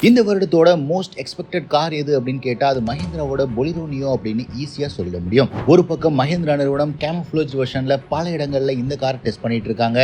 இந்த வருடத்தோட most expected car எது அப்படின்னு கேட்டா அது மஹிந்திராவோட பொலிரோ நியோ அப்படின்னு ஈஸியா சொல்லிட முடியும். ஒரு பக்கம் மஹிந்திரா நிறுவனம் கேமோஃப்ளேஜ் வெர்ஷன்ல பல இடங்கள்ல இந்த கார் டெஸ்ட் பண்ணிட்டு இருக்காங்க.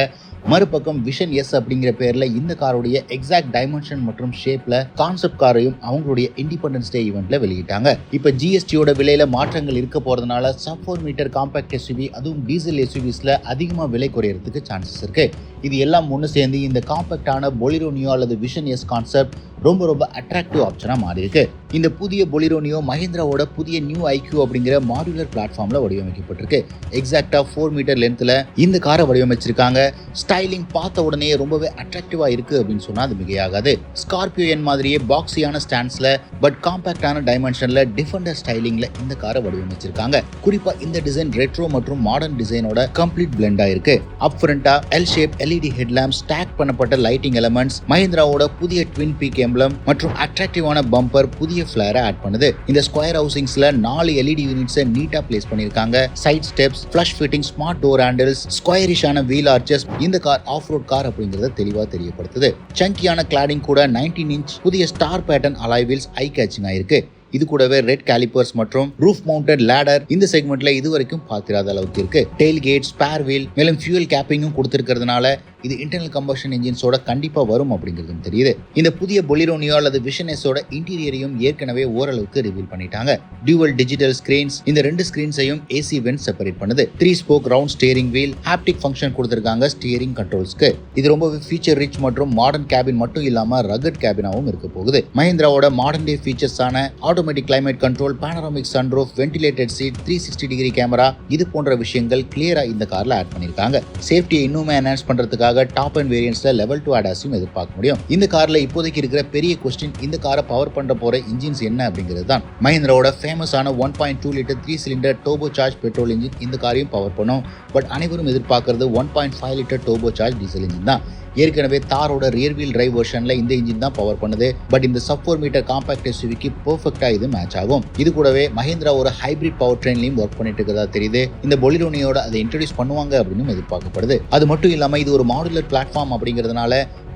மறுபக்கம் விஷன் எஸ் அப்படிங்கிற பேர்ல இந்த காரோடைய எக்ஸாக்ட் டைமென்ஷன் மற்றும் ஷேப்ல கான்செப்ட் காரையும் அவங்களுடைய இண்டிபெண்டன்ஸ் டே ஈவெண்ட்ல வெளியிட்டாங்க. இப்ப ஜிஎஸ்டியோட விலையில மாற்றங்கள் இருக்க போறதுனால சப் 4 மீட்டர் காம்பாக்ட் எஸ்யூவி அதுவும் டீசல் எஸ்யூவிஸ்ல அதிகமா விலை குறையறதுக்கு சான்சஸ் இருக்கு. இது எல்லாம் ஒன்று சேர்ந்து இந்த காம்பாக்டான பொலிரோ நியோ அல்லது விஷன் எஸ் கான்செப்ட் ரொம்ப அட்ராக்டிவ் ஆப்ஷனா மாறி இருக்கு. இந்த புதிய பொலிரோ நியோ மஹிந்திராவோட புதிய நியூ ஐக்யூ அப்படிங்கிற மாடுலர் பிளாட்ஃபார்ம்ல வடிவமைக்கப்பட்டிருக்கு. எக்ஸாக்டா 4 மீட்டர் லென்த்ல இந்த காரை வடிவமைச்சிருக்காங்க. ஸ்டைலிங் பார்த்த உடனே ரொம்பவே அட்ராக்டிவா இருக்கு அப்படின்னு சொன்னா அது மிகையாகாது. ஸ்கார்பியோ என் மாதிரியே பாக்ஸியான ஸ்டாண்ட்ஸ்ல பட் காம்பாக்டான டைமென்ஷன்ல டிஃபெண்டர் ஸ்டைலிங்ல இந்த காரை வடிவமைச்சிருக்காங்க. குறிப்பா இந்த டிசைன் ரெட்ரோ மற்றும் மாடர்ன் டிசைனோட கம்ப்ளீட் பிளெண்டா இருக்கு. அப் ஃப்ரண்டா L shape LED headlamp, stack பண்ணப்பட்ட லைட்டிங் எலிமெண்ட்ஸ், மஹிந்திராவோட புதிய ட்வின் பீக் எம்பளம் மற்றும் அட்ராக்டிவான பம்பர் புதிய ஃபிளேரை ஆட் பண்ணுது. இந்த ஸ்கொயர் ஹவுசிங்ஸ்ல 4 எல்இடி யூனிட்ஸை நீட்டா பிளேஸ் பண்ணிருக்காங்க. Side steps, flush fitting, smart door handles, ஸ்கொயரிஷான வீல் ஆர்ச்சஸ் இந்த கார் ஆஃப் ரோட் கார் அப்படிங்கறத தெளிவா தெரியப்படுத்துது. சங்கியான கிளாடிங் கூட 19 இன்ச் புதிய star pattern alloy wheels eye catching ஆயிருக்கு. இது கூடவே ரெட் காலிப்பர்ஸ் மற்றும் ரூஃப் மவுண்டட் லேடர் இந்த செக்மெண்ட்ல இதுவரைக்கும் பார்த்திராத அளவுக்கு இருக்கு. டெயில் கேட், ஸ்பேர் வீல், மேலும் ஃபியூல் கேப்பிங்கும் கொடுத்திருக்கிறதுனால இது இன்டர்னல் கம்பஷன் இன்ஜின்ஸோட கண்டிப்பா வரும் அப்படிங்கிறதும் தெரியுது. இந்த புதிய பொலிரோ நியோ அல்லது விஷன் எஸோட இன்டீரியரையும் ஏற்கனவே ஓரளவுக்கு ரிவீல் பண்ணிட்டாங்க. டியூவல் டிஜிட்டல் ஸ்கிரீன்ஸ், இந்த 2 ஸ்கிரீன்ஸையும் ஏசி வென்ட் செப்பரேட் பண்ணுது. 3 spoke round steering wheel, haptic function கொடுத்திருக்காங்க ஸ்டீரிங் கண்ட்ரோல்ஸ்க்கு. இது ரொம்பவே ஃபீச்சர் ரிச் மற்றும் மாடர்ன் கேபின் மட்டும் இல்லாம ரகட் கேபினாவும் இருக்க போகுது. மஹிந்திராவோட மாடர்ன் டே ஃபீச்சர்ஸான automatic climate control, panoramic sunroof, ventilated seat, 360 degree camera இது போன்ற விஷயங்கள் கிளியரா இந்த கார்ல ஆட் பண்ணிருக்காங்க. சேஃப்டியை இன்னுமே என்ஹான்ஸ் பண்றதுக்காக டாப் அண்ட் வேரியன்ட்ஸ்ல லெவல் 2 ADASயும் எதிர்பார்க்க முடியும். இந்த கார்ல இப்போதைக்கு இருக்கிற பெரிய கொஸ்டின் இந்த காரை பவர் பண்ண போற இன்ஜின்ஸ் என்ன அப்படிங்கிறது தான். மஹிந்திராவோட ஃபேமஸான 1.2 litre 3 cylinder turbo charge petrol engine இந்த காரையும் பவர் பண்ணும். பட் அனைவரும் எதிர்பார்க்கிறது 1.5 litre turbo charge diesel engine தான். ஏற்கனவே தாரோட ரியர் வீல் டிரைவ் வெர்ஷன்ல இந்த இன்ஜின் தான் பவர் பண்ணுது. பட் இந்த சப் 4 மீட்டர் காம்பாக்ட் எஸ்யூவிக்கு பெர்ஃபெக்ட்டா இது மேட்ச் ஆகும். இது கூடவே மஹிந்திரா ஒரு ஹைபிரிட் பவர் ட்ரெயின்லயும் ஒர்க் பண்ணிட்டு இருக்கிறதா தெரியுது. இந்த பொலிரோ நியோட அதை இன்ட்ரோடியூஸ் பண்ணுவாங்க அப்படின்னு எதிர்பார்க்கப்படுது. அது மட்டும் இல்லாம இது ஒரு மாடுலர் பிளாட்ஃபார்ம் அப்படிங்கிறதுனால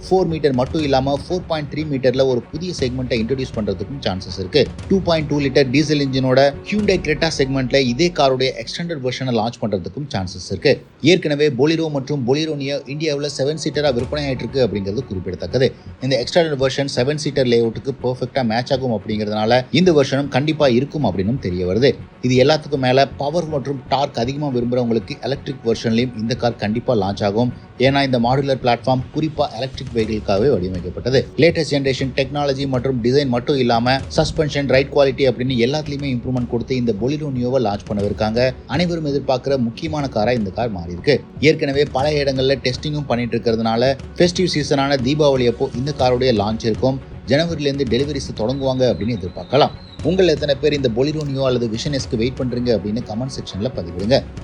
4 மீட்டர் மட்டும் இல்லாம 4.3 மீட்டர்ல ஒரு புதிய செக்மெண்ட்டை இன்ட்ரோடியூஸ் பண்றதுக்கும் சான்சஸ் இருக்கு. 2.2 லிட்டர் டீசல் இன்ஜினோட ஹியூண்டை கிரெட்டா செக்மெண்ட்ல இதே காரோட எக்ஸ்டெண்டட் வெர்ஷனை லான்ச் பண்றதுக்கும் சான்சஸ் இருக்கு. ஏற்கனவே பொலிரோ மற்றும் பொலிரோ நியோ இந்தியாவில் 7 சீட்டரா விற்பனை ஆயிட்டு இருக்கு அப்படிங்கிறது குறிப்பிடத்தக்கது. இந்த எக்ஸ்டெண்டட் வெர்ஷன் 7 சீட்டர் லேஅவுட்டுக்கு பெர்ஃபெக்ட்டா மேட்ச் ஆகும் அப்படிங்கிறதுனால இந்த வெர்ஷனும் கண்டிப்பா இருக்கும் அப்படின்னு தெரிய வருது. இது எல்லாத்துக்கும் மேல பவர் மற்றும் டார்க் அதிகமா விரும்புறவங்களுக்கு எலக்ட்ரிக் வெர்ஷன்லயும் இந்த கார் கண்டிப்பா லான்ச் ஆகும். ஏன்னா இந்த மாடுலர் பிளாட்ஃபார்ம் குறிப்பா எலக்ட்ரிக் வெஹிக்கிள்காகவே வடிவமைக்கப்பட்டது. லேட்டஸ்ட் ஜெனரேஷன் டெக்னாலஜி மற்றும் டிசைன் மட்டும் இல்லாம சஸ்பென்ஷன், ரைட் குவாலிட்டி அப்படின்னு எல்லாத்துலயுமே இம்ப்ரூவ்மெண்ட் கொடுத்து இந்த பொலிரோ நியோவை லான்ச் பண்ணவிருக்காங்க. அனைவரும் எதிர்பார்க்கிற முக்கியமான காரா இந்த கார் மாறி இருக்கு. ஏற்கனவே பல இடங்கள்ல டெஸ்டிங்கும் பண்ணிட்டு இருக்கிறதுனால ஃபெஸ்டிவ் சீசனான தீபாவளி அப்போ இந்த காரோடைய லான்ச் இருக்கும். ஜனவரியிலேருந்து டெலிவரிஸ் தொடங்குவாங்க அப்படின்னு எதிர்பார்க்கலாம். உங்கள் எத்தனை பேர் இந்த பொலிரோ நியோ அல்லது விஷன் எஸ்க்கு வெயிட் பண்றீங்க அப்படின்னு கமெண்ட் செக்ஷன்ல பதிவிடுங்க.